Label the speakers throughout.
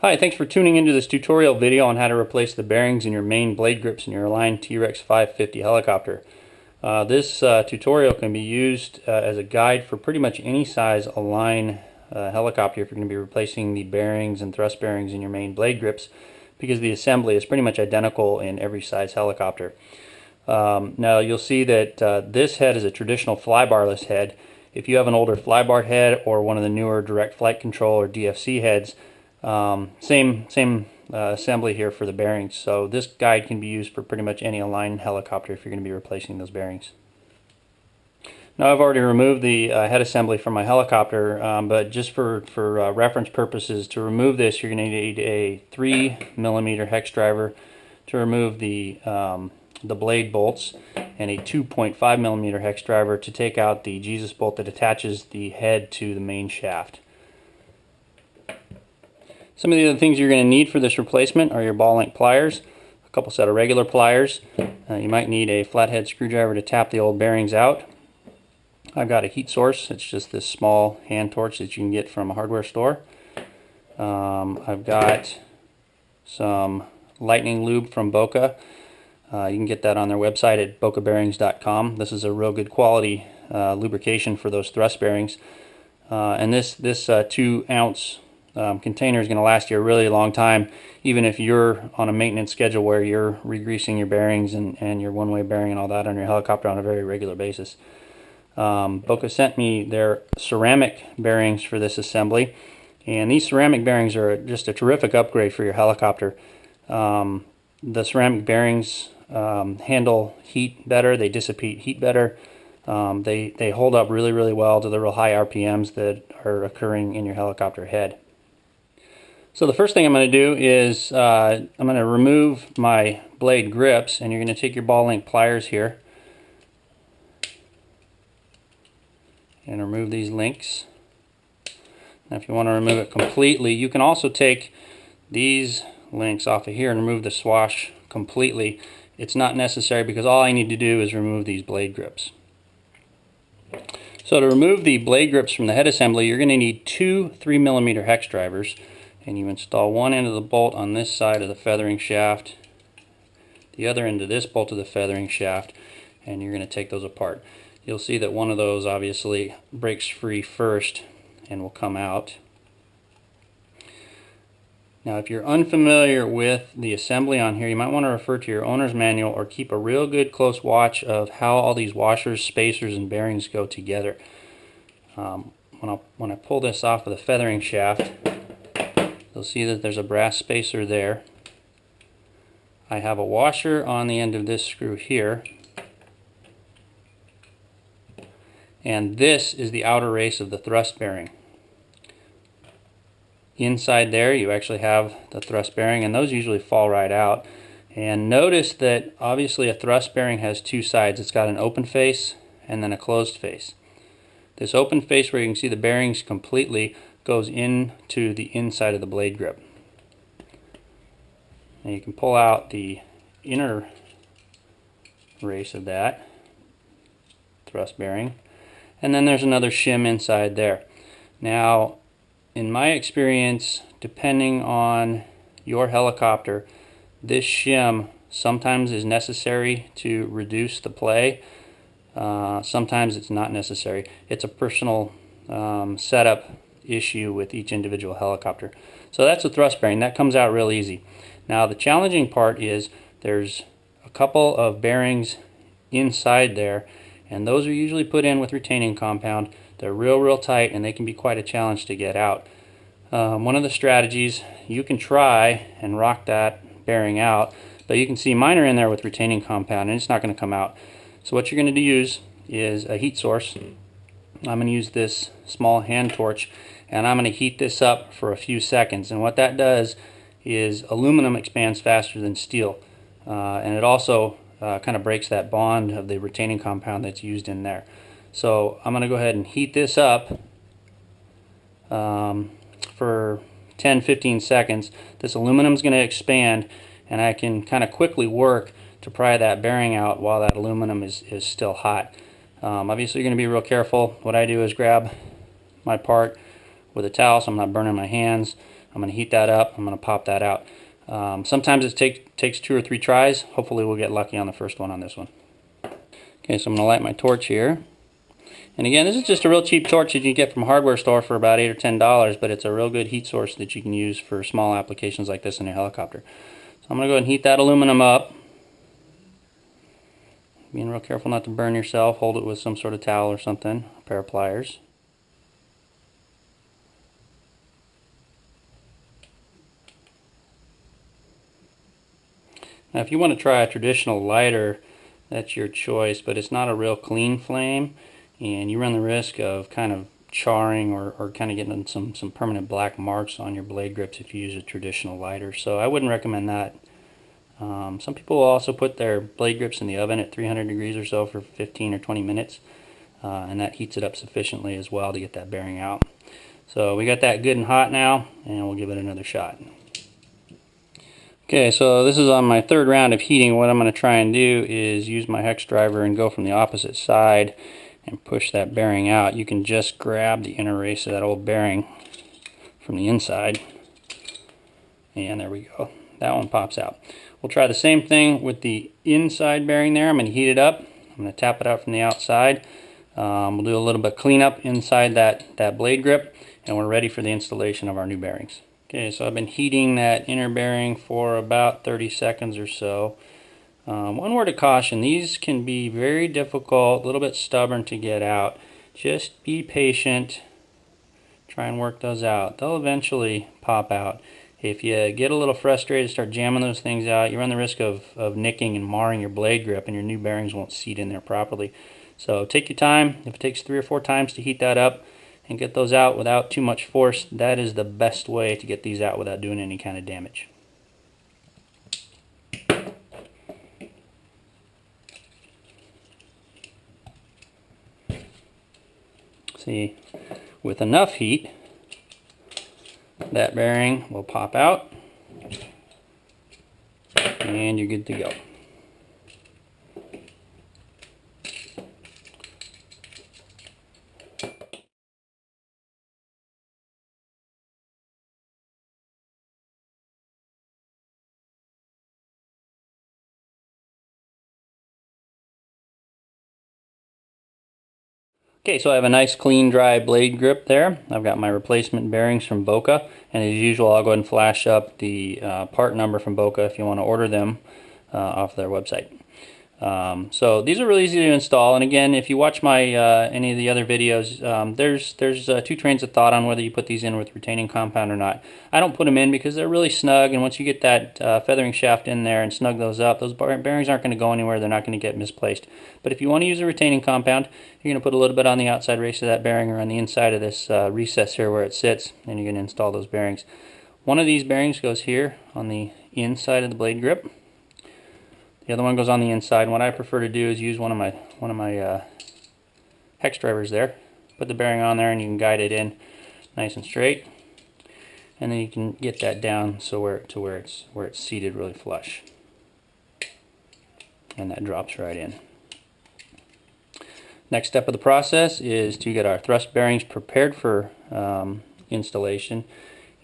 Speaker 1: Hi, thanks for tuning into this tutorial video on how to replace the bearings in your main blade grips in your Align T-Rex 550 helicopter. This tutorial can be used as a guide for pretty much any size Align helicopter if you're going to be replacing the bearings and thrust bearings in your main blade grips, because the assembly is pretty much identical in every size helicopter. Now you'll see that this head is a traditional flybarless head. If you have an older flybar head or one of the newer direct flight control or DFC heads, same assembly here for the bearings. So this guide can be used for pretty much any Align helicopter if you're going to be replacing those bearings. Now I've already removed the head assembly from my helicopter, but just for reference purposes, to remove this you're going to need a 3mm hex driver to remove the blade bolts, and a 2.5mm hex driver to take out the Jesus bolt that attaches the head to the main shaft. Some of the other things you're going to need for this replacement are your ball length pliers, a couple set of regular pliers. You might need a flathead screwdriver to tap the old bearings out. I've got a heat source. It's just this small hand torch that you can get from a hardware store. I've got some lightning lube from Boca. You can get that on their website at bocabearings.com. This is a real good quality lubrication for those thrust bearings. And this 2-ounce container is going to last you a really long time, even if you're on a maintenance schedule where you're re-greasing your bearings and your one-way bearing and all that on your helicopter on a very regular basis. Boca sent me their ceramic bearings for this assembly, and these ceramic bearings are just a terrific upgrade for your helicopter. The ceramic bearings handle heat better, they dissipate heat better, they hold up really well to the real high RPMs that are occurring in your helicopter head. So the first thing I'm going to do is I'm going to remove my blade grips, and you're going to take your ball length pliers here and remove these links. Now if you want to remove it completely, you can also take these links off of here and remove the swash completely. It's not necessary because all I need to do is remove these blade grips. So to remove the blade grips from the head assembly, you're going to need two 3mm hex drivers, and you install one end of the bolt on this side of the feathering shaft, the other end of this bolt of the feathering shaft, and you're going to take those apart. You'll see that one of those obviously breaks free first and will come out. Now if you're unfamiliar with the assembly on here, you might want to refer to your owner's manual or keep a real good close watch of how all these washers, spacers, and bearings go together. When I pull this off of the feathering shaft, you'll see that there's a brass spacer there. I have a washer on the end of this screw here, and this is the outer race of the thrust bearing. Inside there you actually have the thrust bearing, and those usually fall right out. And notice that obviously a thrust bearing has two sides. It's got an open face and then a closed face. This open face, where you can see the bearings completely, goes into the inside of the blade grip. And you can pull out the inner race of that thrust bearing, and then there's another shim inside there. Now in my experience, depending on your helicopter, this shim sometimes is necessary to reduce the play. Sometimes it's not necessary. It's a personal setup issue with each individual helicopter. So that's a thrust bearing. That comes out real easy. Now the challenging part is there's a couple of bearings inside there, and those are usually put in with retaining compound. They're real tight, and they can be quite a challenge to get out. One of the strategies, you can try and rock that bearing out, but you can see mine are in there with retaining compound and it's not going to come out. So what you're going to use is a heat source. I'm going to use this small hand torch, and I'm going to heat this up for a few seconds. And what that does is aluminum expands faster than steel, and it also kind of breaks that bond of the retaining compound that's used in there. So I'm going to go ahead and heat this up for 10-15 seconds. This aluminum is going to expand, and I can kind of quickly work to pry that bearing out while that aluminum is still hot. Obviously you're going to be real careful. What I do is grab my part with a towel so I'm not burning my hands. I'm going to heat that up. I'm going to pop that out. Sometimes it takes 2 or 3 tries. Hopefully we'll get lucky on the first one on this one. Okay, so I'm going to light my torch here. And again, this is just a real cheap torch that you can get from a hardware store for about $8 or $10, but it's a real good heat source that you can use for small applications like this in your helicopter. So I'm going to go ahead and heat that aluminum up. Being real careful not to burn yourself. Hold it with some sort of towel or something, a pair of pliers. Now if you want to try a traditional lighter, that's your choice, but it's not a real clean flame, and you run the risk of kind of charring or kind of getting some permanent black marks on your blade grips if you use a traditional lighter. So I wouldn't recommend that. Some people will also put their blade grips in the oven at 300 degrees or so for 15 or 20 minutes, and that heats it up sufficiently as well to get that bearing out. So we got that good and hot now, and we'll give it another shot. Okay, so this is on my 3rd round of heating. What I'm going to try and do is use my hex driver and go from the opposite side and push that bearing out. You can just grab the inner race of that old bearing from the inside, and there we go. That one pops out. We'll try the same thing with the inside bearing there. I'm going to heat it up. I'm going to tap it out from the outside. We'll do a little bit of cleanup inside that blade grip, and we're ready for the installation of our new bearings. Okay, so I've been heating that inner bearing for about 30 seconds or so. One word of caution, these can be very difficult, a little bit stubborn to get out. Just be patient, try and work those out. They'll eventually pop out. If you get a little frustrated, start jamming those things out, you run the risk of nicking and marring your blade grip, and your new bearings won't seat in there properly. So take your time. If it takes 3 or 4 times to heat that up and get those out without too much force, that is the best way to get these out without doing any kind of damage. See, with enough heat, that bearing will pop out and you're good to go. Okay, so I have a nice clean dry blade grip there. I've got my replacement bearings from Boca, and as usual I'll go ahead and flash up the part number from Boca if you want to order them off their website. So these are really easy to install, and again, if you watch my any of the other videos, there's 2 trains of thought on whether you put these in with retaining compound or not. I don't put them in because they're really snug, and once you get that feathering shaft in there and snug those up, those bearings aren't going to go anywhere. They're not going to get misplaced. But if you want to use a retaining compound, you're going to put a little bit on the outside race of that bearing or on the inside of this recess here where it sits, and you're going to install those bearings. One of these bearings goes here on the inside of the blade grip. The other one goes on the inside, and what I prefer to do is use one of my hex drivers there. Put the bearing on there and you can guide it in nice and straight, and then you can get that down so where it's seated really flush, and that drops right in. Next step of the process is to get our thrust bearings prepared for installation,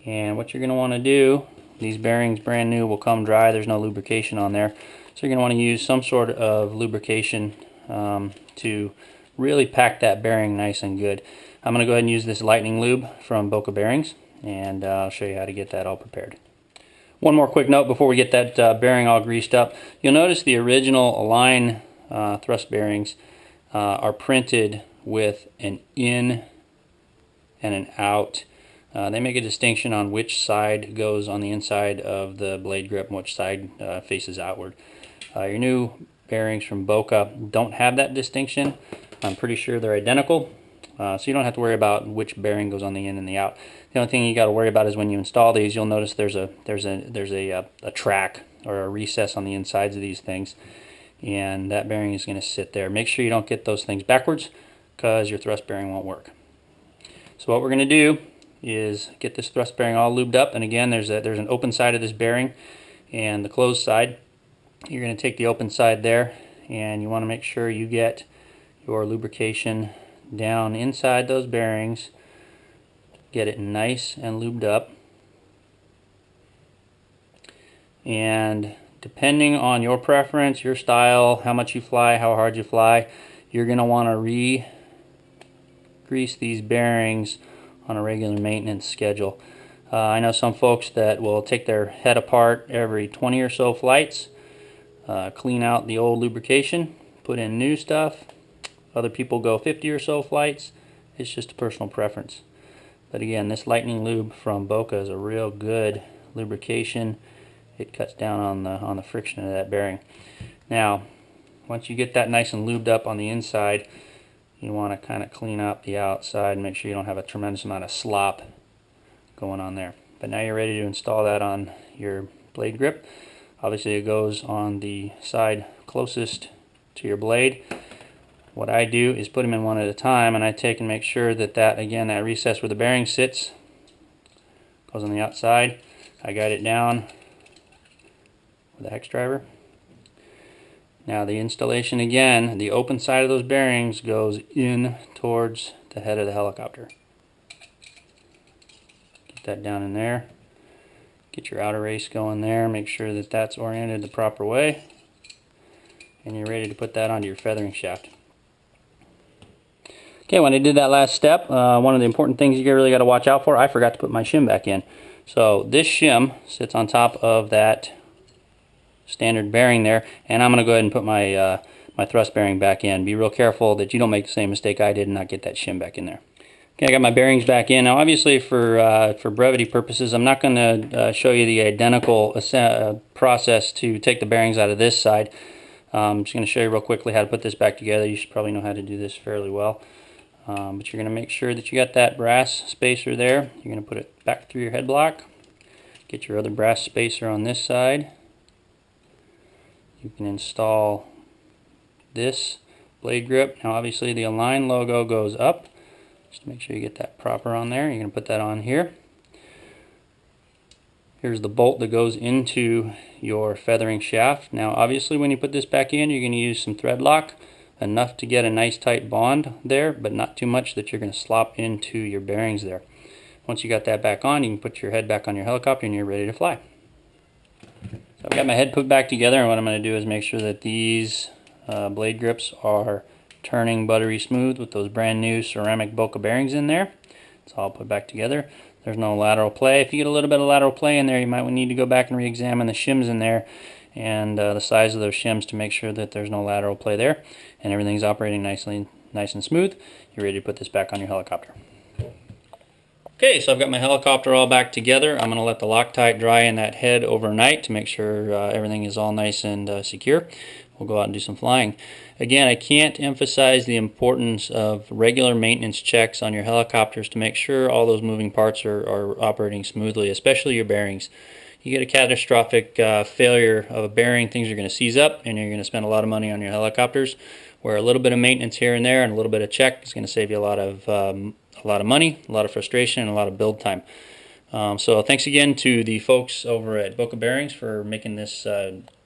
Speaker 1: and what you're going to want to do, these bearings brand new will come dry, there's no lubrication on there. So you're going to want to use some sort of lubrication to really pack that bearing nice and good. I'm going to go ahead and use this lightning lube from Boca Bearings, and I'll show you how to get that all prepared. One more quick note before we get that bearing all greased up. You'll notice the original Align thrust bearings are printed with an in and an out. They make a distinction on which side goes on the inside of the blade grip and which side faces outward. Your new bearings from Boca don't have that distinction. I'm pretty sure they're identical, so you don't have to worry about which bearing goes on the in and the out. The only thing you got to worry about is when you install these, you'll notice there's a track or a recess on the insides of these things, and that bearing is going to sit there. Make sure you don't get those things backwards, because your thrust bearing won't work. So what we're going to do is get this thrust bearing all lubed up, and again there's an open side of this bearing and the closed side. You're going to take the open side there, and you want to make sure you get your lubrication down inside those bearings. Get it nice and lubed up. and depending on your preference, your style, how much you fly, how hard you fly, you're going to want to re-grease these bearings on a regular maintenance schedule. I know some folks that will take their head apart every 20 or so flights, clean out the old lubrication, put in new stuff. Other people go 50 or so flights. It's just a personal preference. But again, this Lightning Lube from Boca is a real good lubrication. It cuts down on the friction of that bearing. Now, once you get that nice and lubed up on the inside, you want to kind of clean up the outside and make sure you don't have a tremendous amount of slop going on there. But now you're ready to install that on your blade grip. Obviously it goes on the side closest to your blade. What I do is put them in one at a time, and I take and make sure that again, that recess where the bearing sits goes on the outside. I guide it down with a hex driver. Now the installation, again, the open side of those bearings goes in towards the head of the helicopter. Get that down in there. Get your outer race going there. Make sure that that's oriented the proper way. And you're ready to put that onto your feathering shaft. Okay, when I did that last step, one of the important things you really got to watch out for, I forgot to put my shim back in. So this shim sits on top of that standard bearing there, and I'm going to go ahead and put my my thrust bearing back in. Be real careful that you don't make the same mistake I did and not get that shim back in there. Okay, I got my bearings back in. Now obviously for brevity purposes, I'm not going to show you the identical process to take the bearings out of this side. I'm just going to show you real quickly how to put this back together. You should probably know how to do this fairly well. But you're going to make sure that you got that brass spacer there. You're going to put it back through your head block. Get your other brass spacer on this side. You can install this blade grip. Now obviously the Align logo goes up. Just make sure you get that proper on there. You're going to put that on here. Here's the bolt that goes into your feathering shaft. Now obviously when you put this back in, you're going to use some thread lock. Enough to get a nice tight bond there, but not too much that you're going to slop into your bearings there. Once you got that back on, you can put your head back on your helicopter and you're ready to fly. So I've got my head put back together, and what I'm going to do is make sure that these blade grips are turning buttery smooth with those brand new ceramic Boca bearings in there. It's all put back together. There's no lateral play. If you get a little bit of lateral play in there, you might need to go back and re-examine the shims in there and the size of those shims to make sure that there's no lateral play there and everything's operating nice and smooth. You're ready to put this back on your helicopter. Okay, so I've got my helicopter all back together. I'm going to let the Loctite dry in that head overnight to make sure everything is all nice and secure. We'll go out and do some flying. Again, I can't emphasize the importance of regular maintenance checks on your helicopters to make sure all those moving parts are operating smoothly, especially your bearings. You get a catastrophic failure of a bearing, things are going to seize up and you're going to spend a lot of money on your helicopters, where a little bit of maintenance here and there and a little bit of check is going to save you a lot of money, a lot of frustration, and a lot of build time. So thanks again to the folks over at Boca Bearings for making this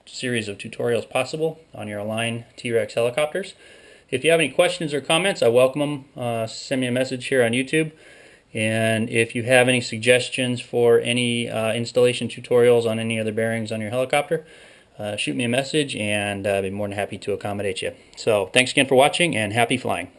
Speaker 1: series of tutorials possible on your Align T-Rex helicopters. If you have any questions or comments, I welcome them. Send me a message here on YouTube. And if you have any suggestions for any installation tutorials on any other bearings on your helicopter, shoot me a message and I'd be more than happy to accommodate you. So thanks again for watching and happy flying.